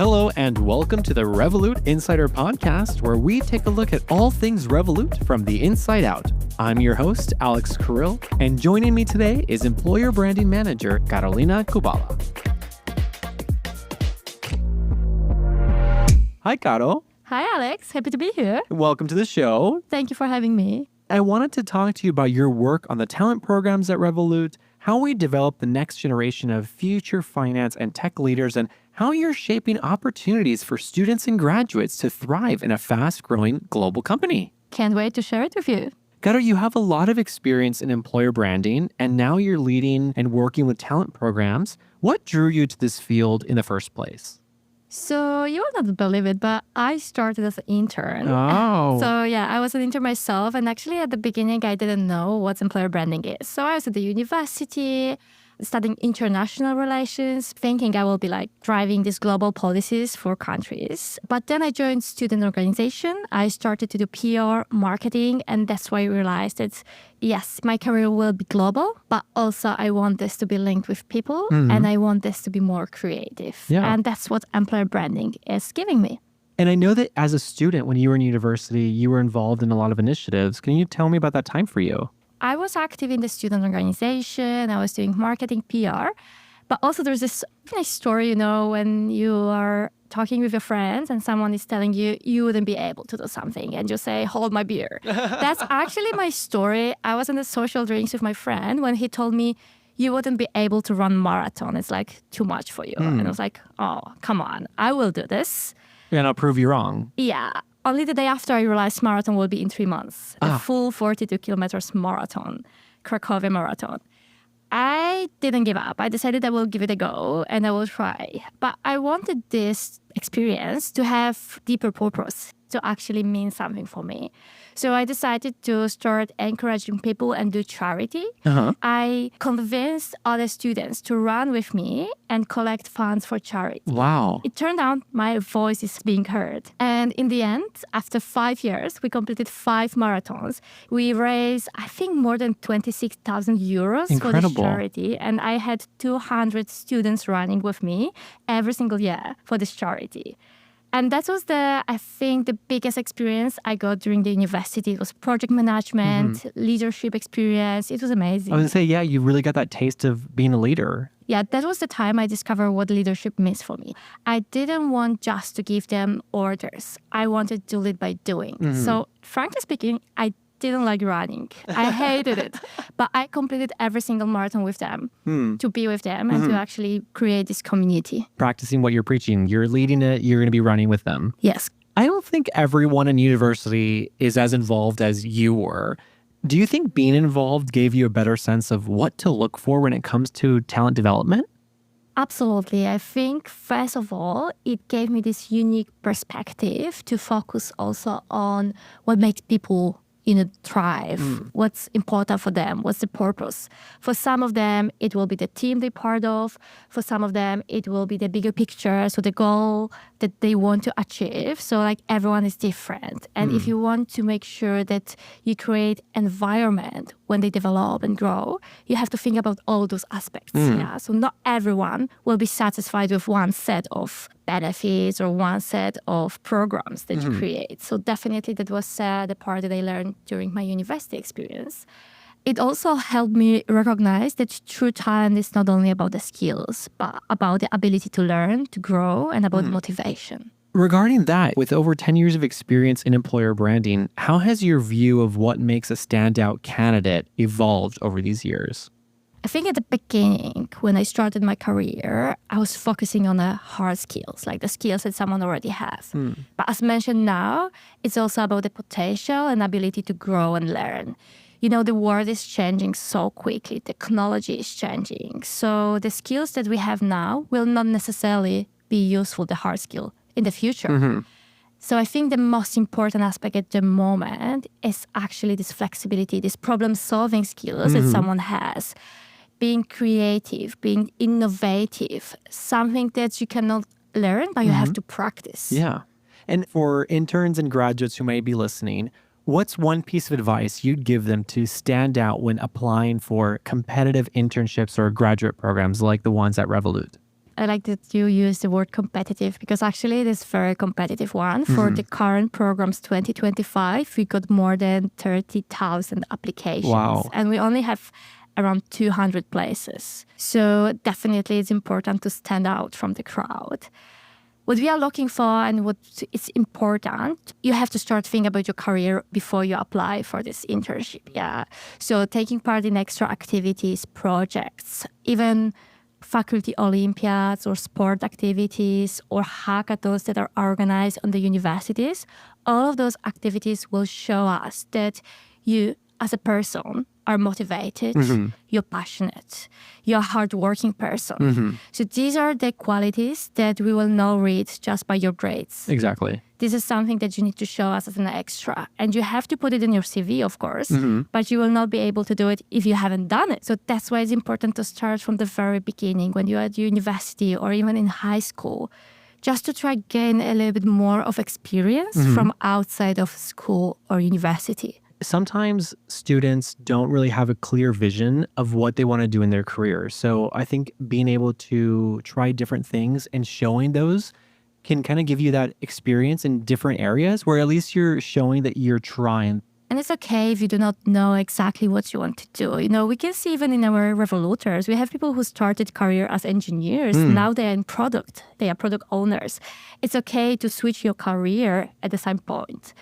Hello and welcome to the Revolut Insider Podcast, where we take a look at all things Revolut from the inside out. I'm your host, Alex Carril, and joining me today is Employer Branding Manager Karolina Kubala. Hi, Karo. Hi, Alex. Happy to be here. Welcome to the show. Thank you for having me. I wanted to talk to you about your work on the talent programs at Revolut, how we develop the next generation of future finance and tech leaders, and how you're shaping opportunities for students and graduates to thrive in a fast-growing global company. Can't wait to share it with you. Karo, you have a lot of experience in employer branding, and now you're leading and working with talent programs. What drew you to this field in the first place? So you will not believe it, but I started as an intern. Oh. So yeah, I was an intern myself. And actually at the beginning, I didn't know what employer branding is. So I was at the university studying international relations, thinking I will be like driving these global policies for countries. But then I joined student organization. I started to do PR, marketing, and that's why I realized that, yes, my career will be global, but also I want this to be linked with people and I want this to be more creative. Yeah. And that's what employer branding is giving me. And I know that as a student, when you were in university, you were involved in a lot of initiatives. Can you tell me about that time for you? I was active in the student organization. I was doing marketing, PR. But also there's this nice story, when you are talking with your friends and someone is telling you you wouldn't be able to do something and you say, hold my beer. That's actually my story. I was in the social drinks with my friend when he told me, you wouldn't be able to run marathon. It's like too much for you. And I was like, oh, come on, I will do this. And I'll prove you wrong. Yeah. Only the day after I realized marathon will be in 3 months. A full 42 kilometers marathon, Cracovia marathon. I didn't give up. I decided I will give it a go and I will try. But I wanted this experience to have deeper purpose, to actually mean something for me. So I decided to start encouraging people and do charity. I convinced other students to run with me and collect funds for charity. Wow. It turned out my voice is being heard. And in the end, after 5 years, we completed 5 marathons. We raised, I think, more than 26,000 euros for this charity. And I had 200 students running with me every single year for this charity. And that was I think, the biggest experience I got during the university. It was project management, leadership experience. It was amazing. I was going to say, yeah, you really got that taste of being a leader. Yeah, that was the time I discovered what leadership means for me. I didn't want just to give them orders. I wanted to lead by doing. So frankly speaking, I didn't like running. I hated it. But I completed every single marathon with them to be with them and to actually create this community. Practicing what you're preaching. You're leading it. You're going to be running with them. Yes. I don't think everyone in university is as involved as you were. Do you think being involved gave you a better sense of what to look for when it comes to talent development? Absolutely. I think, first of all, it gave me this unique perspective to focus also on what makes people thrive, what's important for them, what's the purpose. For some of them, it will be the team they're part of. For some of them, it will be the bigger picture, so the goal that they want to achieve. So like everyone is different. And if you want to make sure that you create environment when they develop and grow, you have to think about all those aspects. Yeah. So not everyone will be satisfied with one set of benefits or one set of programs that you create. So definitely that was the part that I learned during my university experience. It also helped me recognize that true talent is not only about the skills, but about the ability to learn, to grow, and about motivation. Regarding that, with over 10 years of experience in employer branding, how has your view of what makes a standout candidate evolved over these years? I think at the beginning, when I started my career, I was focusing on the hard skills, like the skills that someone already has. But as mentioned now, it's also about the potential and ability to grow and learn. The world is changing so quickly. Technology is changing. So the skills that we have now will not necessarily be useful, the hard skill, in the future. So I think the most important aspect at the moment is actually this flexibility, this problem-solving skills that someone has. Being creative, being innovative, something that you cannot learn, but you have to practice. Yeah. And for interns and graduates who may be listening, what's one piece of advice you'd give them to stand out when applying for competitive internships or graduate programs like the ones at Revolut? I like that you use the word competitive because actually it is very competitive one. For the current programs 2025, we got more than 30,000 applications. Wow. And we only have around 200 places. So definitely it's important to stand out from the crowd. What we are looking for and what is important, you have to start thinking about your career before you apply for this internship. Yeah. So taking part in extra activities, projects, even faculty Olympiads or sport activities or hackathons that are organized on the universities, all of those activities will show us that you as a person are motivated, you're passionate, you're a hardworking person. So these are the qualities that we will not read just by your grades. Exactly. This is something that you need to show us as an extra. And you have to put it in your CV, of course, but you will not be able to do it if you haven't done it. So that's why it's important to start from the very beginning when you're at university or even in high school, just to try gain a little bit more of experience from outside of school or university. Sometimes students don't really have a clear vision of what they want to do in their career. So I think being able to try different things and showing those can kind of give you that experience in different areas where at least you're showing that you're trying. And it's okay if you do not know exactly what you want to do. You know, we can see even in our Revoluters, we have people who started career as engineers. Now they're in product. They are product owners. It's okay to switch your career at the same point.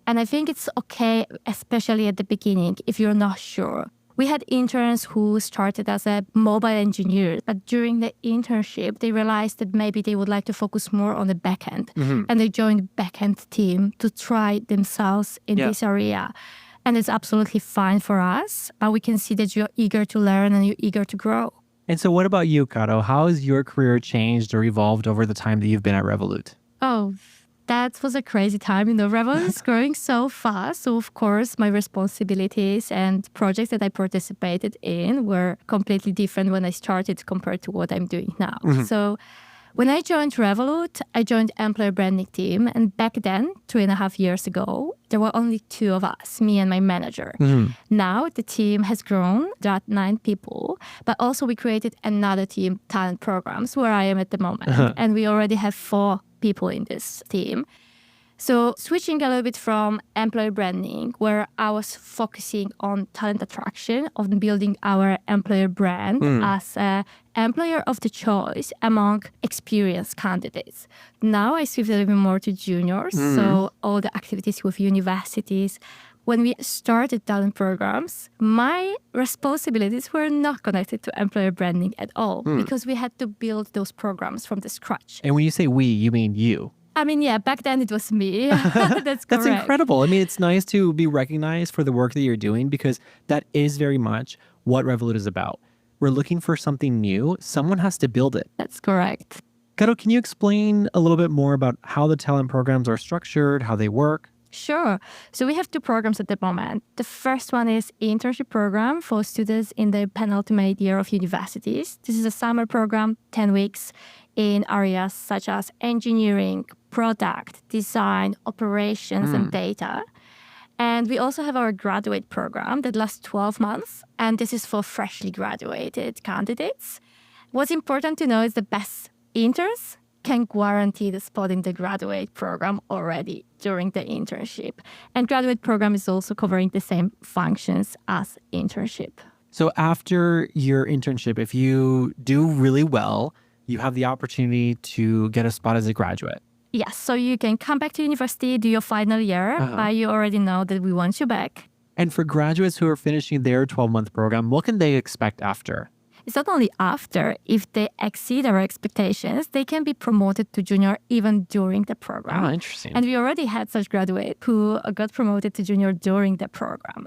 And I think it's okay, especially at the beginning, if you're not sure. We had interns who started as a mobile engineer, but during the internship, they realized that maybe they would like to focus more on the backend. And they joined the backend team to try themselves in this area. And it's absolutely fine for us, but we can see that you're eager to learn and you're eager to grow. And so what about you, Karo? How has your career changed or evolved over the time that you've been at Revolut? Oh, that was a crazy time. You know, Revolut is growing so fast. So, of course, my responsibilities and projects that I participated in were completely different when I started compared to what I'm doing now. So, when I joined Revolut, I joined employer branding team. And back then, 3.5 years ago, there were only 2 of us, me and my manager. Now, the team has grown. There are 9 people. But also, we created another team, talent programs, where I am at the moment. And we already have 4 people in this team. So switching a little bit from employer branding, where I was focusing on talent attraction, on building our employer brand as an employer of the choice among experienced candidates. Now I shift a little bit more to juniors, so all the activities with universities. When we started talent programs, my responsibilities were not connected to employer branding at all because we had to build those programs from the scratch. And when you say we, you mean you. I mean, yeah, back then it was me. That's correct. That's incredible. I mean, it's nice to be recognized for the work that you're doing because that is very much what Revolut is about. We're looking for something new. Someone has to build it. That's correct. Karo, can you explain a little bit more about how the talent programs are structured, how they work? Sure. So we have 2 programs at the moment. The first one is internship program for students in the penultimate year of universities. This is a summer program, 10 weeks in areas such as engineering, product, design, operations, and data. And we also have our graduate program that lasts 12 months. And this is for freshly graduated candidates. What's important to know is the best interns can guarantee the spot in the graduate program already during the internship. And graduate program is also covering the same functions as internship. So after your internship, if you do really well, you have the opportunity to get a spot as a graduate. Yes, so you can come back to university, do your final year, but you already know that we want you back. And for graduates who are finishing their 12-month program, what can they expect after? It's not only after. If they exceed our expectations, they can be promoted to junior even during the program. Oh, interesting. And we already had such graduates who got promoted to junior during the program.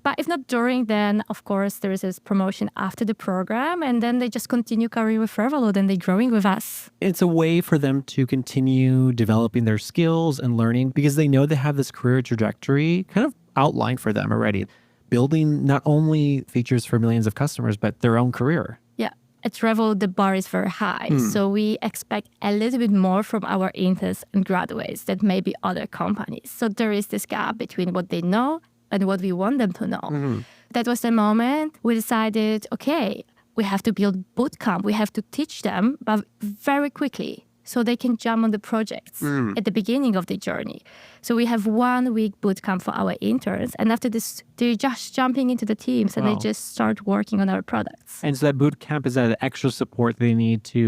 But if not during, then of course there is this promotion after the program, and then they just continue career with Revolut and they're growing with us. It's a way for them to continue developing their skills and learning because they know they have this career trajectory kind of outlined for them already. Building not only features for millions of customers, but their own career. Yeah. At Revolut, the bar is very high. So we expect a little bit more from our interns and graduates than maybe other companies. So there is this gap between what they know and what we want them to know. That was the moment we decided, okay, we have to build bootcamp. We have to teach them, but very quickly, so they can jump on the projects at the beginning of the journey. So we have 1 week bootcamp for our interns. And after this, they're just jumping into the teams and they just start working on our products. And so that boot camp is that extra support they need to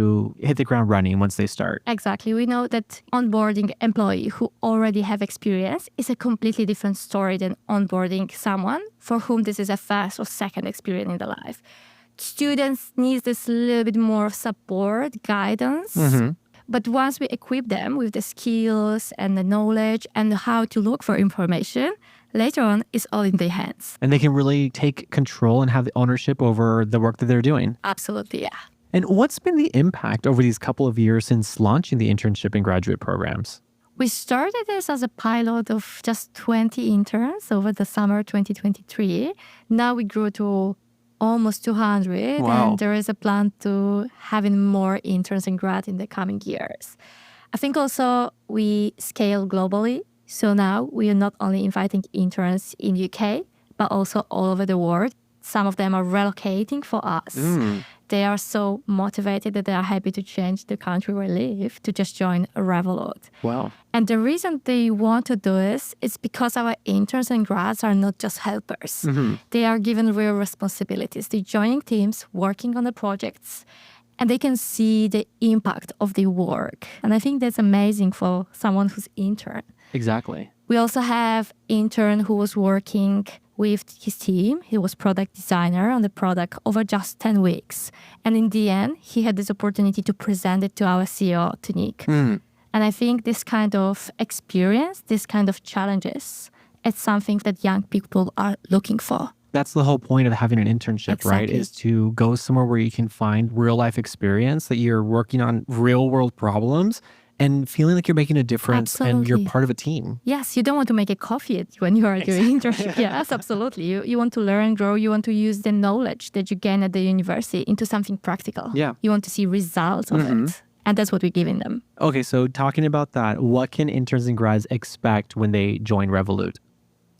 hit the ground running once they start. Exactly. We know that onboarding employee who already have experience is a completely different story than onboarding someone for whom this is a first or second experience in their life. Students need this little bit more of support, guidance. But once we equip them with the skills and the knowledge and how to look for information, later on, it's all in their hands. And they can really take control and have the ownership over the work that they're doing. Absolutely, yeah. And what's been the impact over these couple of years since launching the internship and graduate programs? We started this as a pilot of just 20 interns over the summer 2023. Now we grew to almost 200, and there is a plan to having more interns and grad in the coming years. I think also we scale globally. So now we are not only inviting interns in UK, but also all over the world. Some of them are relocating for us. They are so motivated that they are happy to change the country where they live to just join Revolut. Wow. And the reason they want to do this is because our interns and grads are not just helpers. They are given real responsibilities. They're joining teams, working on the projects, and they can see the impact of their work. And I think that's amazing for someone who's intern. Exactly. We also have intern who was working with his team. He was product designer on the product over just 10 weeks. And in the end, he had this opportunity to present it to our CEO, Tunique. And I think this kind of experience, this kind of challenges, it's something that young people are looking for. That's the whole point of having an internship, right? Is to go somewhere where you can find real life experience, that you're working on real world problems and feeling like you're making a difference and you're part of a team. Yes, you don't want to make a coffee when you are doing internship. Yes, absolutely. You want to learn, grow. You want to use the knowledge that you gain at the university into something practical. Yeah. You want to see results of it. And that's what we're giving them. Okay, so talking about that, what can interns and grads expect when they join Revolut?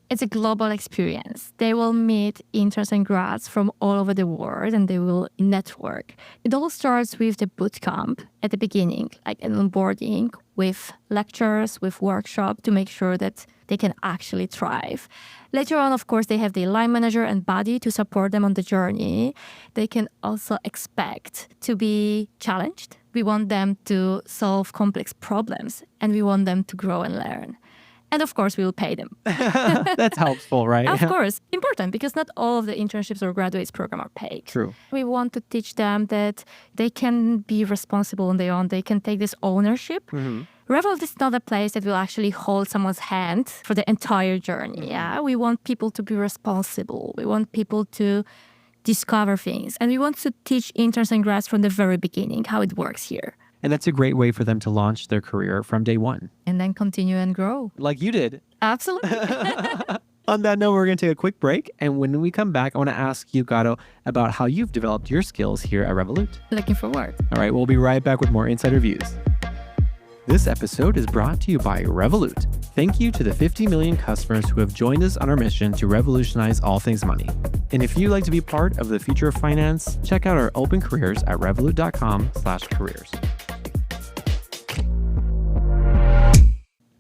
It's a global experience. They will meet interns and grads from all over the world and they will network. It all starts with the bootcamp at the beginning, like an onboarding with lectures, with workshop to make sure that they can actually thrive. Later on, of course, they have the line manager and buddy to support them on the journey. They can also expect to be challenged. We want them to solve complex problems and we want them to grow and learn. And of course, we will pay them. That's helpful, right? Of course. Important, because not all of the internships or graduates program are paid. True. We want to teach them that they can be responsible on their own. They can take this ownership. Revolut is not a place that will actually hold someone's hand for the entire journey. Yeah, we want people to be responsible. We want people to discover things. And we want to teach interns and grads from the very beginning how it works here. And that's a great way for them to launch their career from day one. And then continue and grow. Like you did. Absolutely. On that note, we're going to take a quick break. And when we come back, I want to ask you, Karo, about how you've developed your skills here at Revolut. Looking forward. All right, we'll be right back with more Insider Views. This episode is brought to you by Revolut. Thank you to the 50 million customers who have joined us on our mission to revolutionize all things money. And if you'd like to be part of the future of finance, check out our open careers at revolut.com/careers.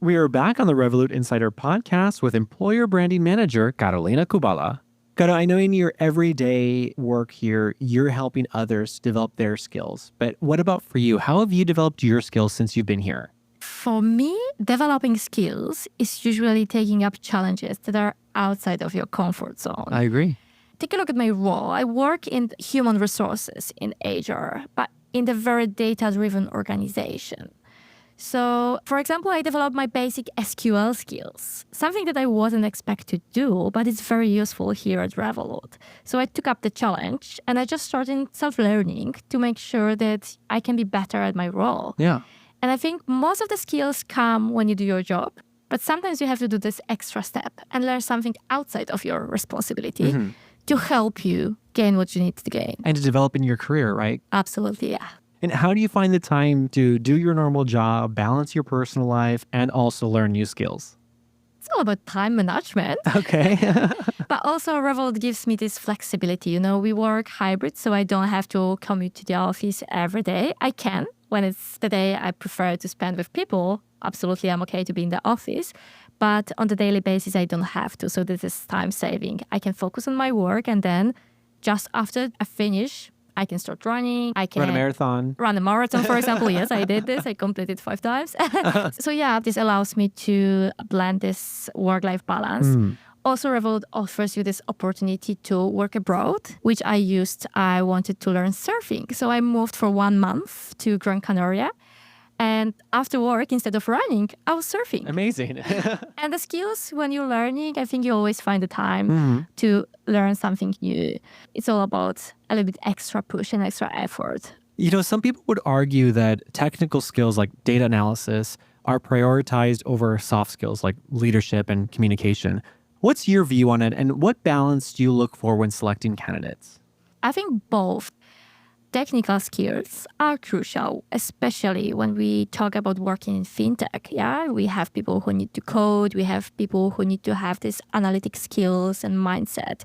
We are back on the Revolut Insider podcast with employer branding manager Karolina Kubala. Karo, I know in your everyday work here, you're helping others develop their skills. But what about for you? How have you developed your skills since you've been here? For me, developing skills is usually taking up challenges that are outside of your comfort zone. I agree. Take a look at my role. I work in human resources in HR, but in the very data-driven organization. So, for example, I developed my basic SQL skills, something that I wasn't expected to do, but it's very useful here at Revolut. So I took up the challenge and I just started self-learning to make sure that I can be better at my role. Yeah. And I think most of the skills come when you do your job, but sometimes you have to do this extra step and learn something outside of your responsibility to help you gain what you need to gain. And to develop in your career, right? Absolutely, yeah. And how do you find the time to do your normal job, balance your personal life, and also learn new skills? It's all about time management. Okay. But also Revolut gives me this flexibility. We work hybrid, so I don't have to commute to the office every day. I can. When it's the day I prefer to spend with people, absolutely I'm okay to be in the office. But on the daily basis, I don't have to. So this is time saving. I can focus on my work, and then just after I finish, I can start running. I can Run a marathon. Run a marathon, for example. Yes, I did this. I completed 5 times. So yeah, this allows me to blend this work-life balance. Also, Revolut offers you this opportunity to work abroad, which I wanted to learn surfing. So I moved for 1 month to Gran Canaria. And after work, instead of running, I was surfing. Amazing. And the skills, when you're learning, I think you always find the time to learn something new. It's all about a little bit extra push and extra effort. Some people would argue that technical skills like data analysis are prioritized over soft skills like leadership and communication. What's your view on it, and what balance do you look for when selecting candidates? I think both technical skills are crucial, especially when we talk about working in fintech. Yeah, we have people who need to code. We have people who need to have these analytic skills and mindset.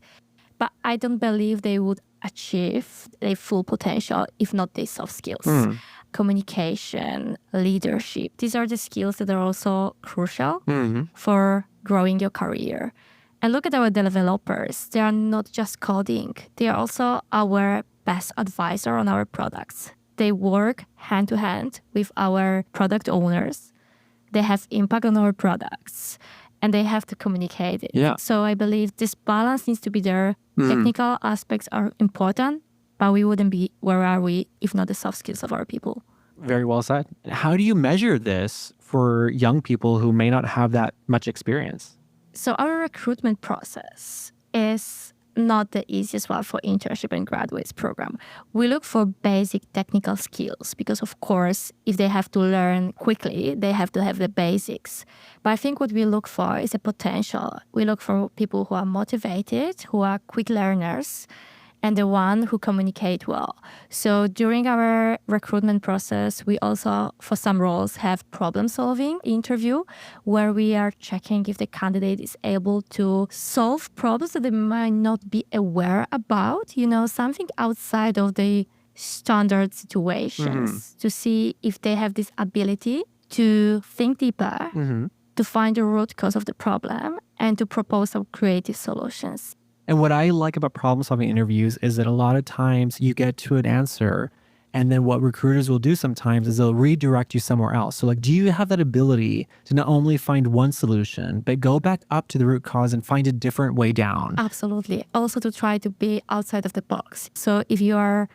But I don't believe they would achieve their full potential if not their soft skills. Communication, leadership. These are the skills that are also crucial for growing your career. And look at our developers. They are not just coding. They are also our best advisor on our products. They work hand to hand with our product owners. They have impact on our products, and they have to communicate it. Yeah. So I believe this balance needs to be there. Technical aspects are important, but we wouldn't be where are we if not the soft skills of our people. Very well said. How do you measure this for young people who may not have that much experience? So our recruitment process is not the easiest one for internship and graduates program. We look for basic technical skills because, of course, if they have to learn quickly, they have to have the basics. But I think what we look for is a potential. We look for people who are motivated, who are quick learners, and the one who communicate well. So during our recruitment process, we also, for some roles, have problem-solving interview where we are checking if the candidate is able to solve problems that they might not be aware about, something outside of the standard situations, to see if they have this ability to think deeper, to find the root cause of the problem, and to propose some creative solutions. And what I like about problem-solving interviews is that a lot of times you get to an answer, and then what recruiters will do sometimes is they'll redirect you somewhere else. So do you have that ability to not only find one solution, but go back up to the root cause and find a different way down? Absolutely. Also to try to be outside of the box. So if you are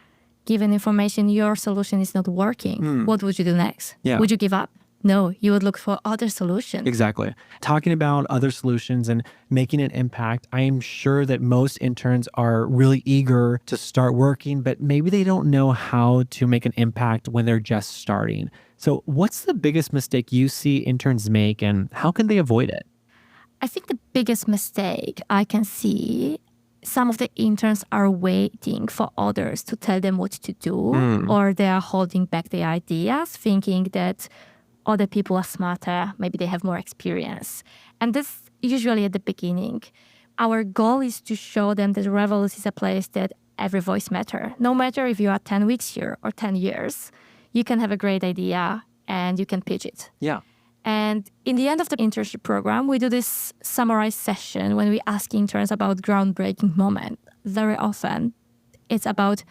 given information, your solution is not working, what would you do next? Yeah. Would you give up? No, you would look for other solutions. Exactly. Talking about other solutions and making an impact, I am sure that most interns are really eager to start working, but maybe they don't know how to make an impact when they're just starting. So what's the biggest mistake you see interns make, and how can they avoid it? I think the biggest mistake I can see, some of the interns are waiting for others to tell them what to do, or they are holding back their ideas, thinking that other people are smarter, maybe they have more experience. And this usually at the beginning. Our goal is to show them that Revolut is a place that every voice matters. No matter if you are 10 weeks here or 10 years, you can have a great idea and you can pitch it. Yeah. And in the end of the internship program, we do this summarized session when we ask interns about groundbreaking moment. Very often, it's about,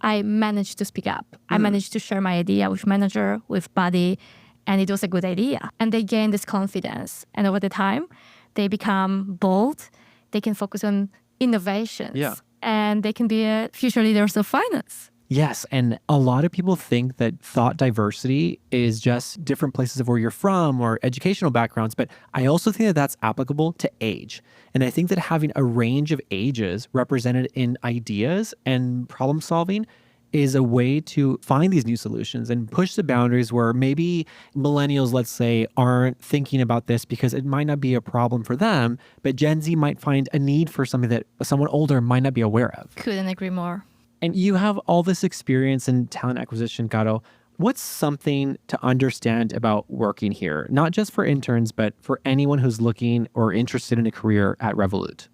I managed to speak up. I managed to share my idea with manager, with buddy, and it was a good idea. And they gain this confidence. And over the time, they become bold. They can focus on innovations. Yeah. And they can be future leaders of finance. Yes. And a lot of people think that thought diversity is just different places of where you're from or educational backgrounds. But I also think that that's applicable to age. And I think that having a range of ages represented in ideas and problem solving is a way to find these new solutions and push the boundaries where maybe millennials, let's say, aren't thinking about this because it might not be a problem for them, but Gen Z might find a need for something that someone older might not be aware of. Couldn't agree more. And you have all this experience in talent acquisition, Karo. What's something to understand about working here, not just for interns, but for anyone who's looking or interested in a career at Revolut?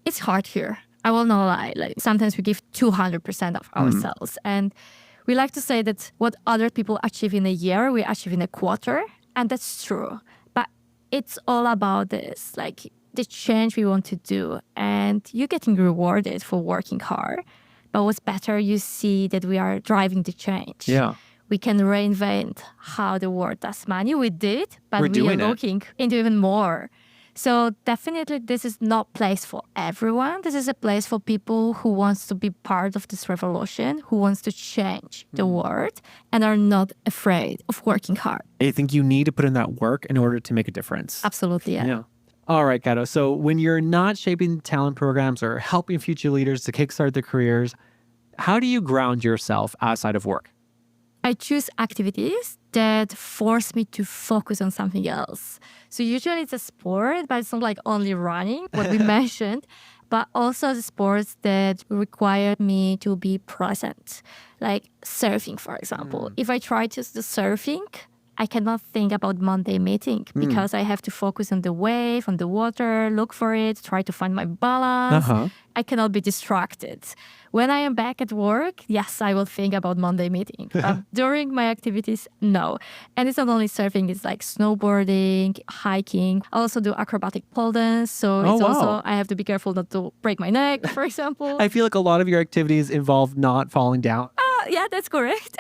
it's hard here. I will not lie. Like sometimes we give 200% of ourselves. And we like to say that what other people achieve in a year, we achieve in a quarter. And that's true. But it's all about this, like the change we want to do. And you're getting rewarded for working hard. But what's better, you see that we are driving the change. Yeah. We can reinvent how the world does money. We did, but we are doing it. looking into even more. So definitely this is not place for everyone. This is a place for people who wants to be part of this revolution, who wants to change the world and are not afraid of working hard. I think you need to put in that work in order to make a difference. Absolutely, yeah. Yeah. All right, Karo. So when you're not shaping talent programs or helping future leaders to kickstart their careers, how do you ground yourself outside of work? I choose activities that force me to focus on something else. So usually it's a sport, but it's not like only running, what we mentioned, but also the sports that require me to be present, like surfing, for example. If I try to do surfing, I cannot think about Monday meeting because I have to focus on the wave, on the water, look for it, try to find my balance. I cannot be distracted. When I am back at work, yes, I will think about Monday meeting. But during my activities, no. And it's not only surfing, it's like snowboarding, hiking. I also do acrobatic pole dance. So it's also, I have to be careful not to break my neck, for example. I feel like a lot of your activities involve not falling down. Yeah, that's correct.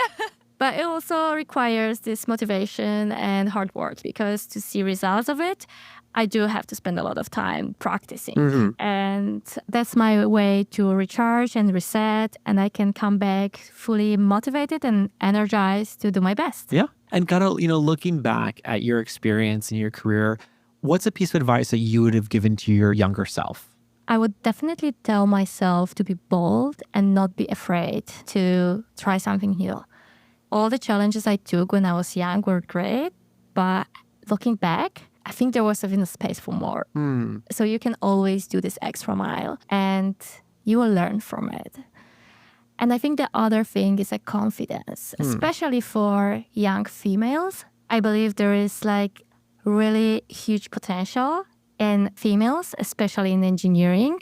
But it also requires this motivation and hard work because to see results of it, I do have to spend a lot of time practicing. And that's my way to recharge and reset. And I can come back fully motivated and energized to do my best. Yeah. And Karo, looking back at your experience in your career, what's a piece of advice that you would have given to your younger self? I would definitely tell myself to be bold and not be afraid to try something new. All the challenges I took when I was young were great, but looking back, I think there was even a space for more. So you can always do this extra mile and you will learn from it. And I think the other thing is a confidence, especially for young females. I believe there is like really huge potential in females, especially in engineering.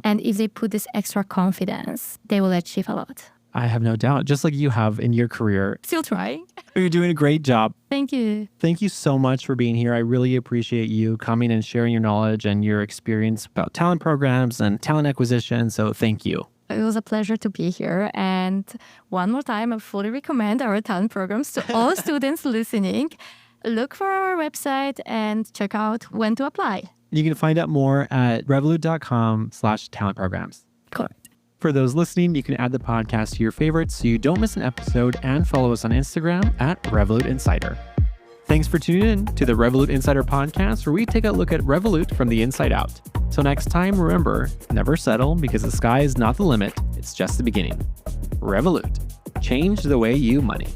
And if they put this extra confidence, they will achieve a lot. I have no doubt, just like you have in your career. Still trying. You're doing a great job. Thank you. Thank you so much for being here. I really appreciate you coming and sharing your knowledge and your experience about talent programs and talent acquisition. So thank you. It was a pleasure to be here. And one more time, I fully recommend our talent programs to all students listening. Look for our website and check out when to apply. You can find out more at revolut.com/talent programs. Correct. For those listening, you can add the podcast to your favorites so you don't miss an episode and follow us on Instagram at Revolut Insider. Thanks for tuning in to the Revolut Insider podcast, where we take a look at Revolut from the inside out. Till next time, remember, never settle because the sky is not the limit. It's just the beginning. Revolut. Change the way you money.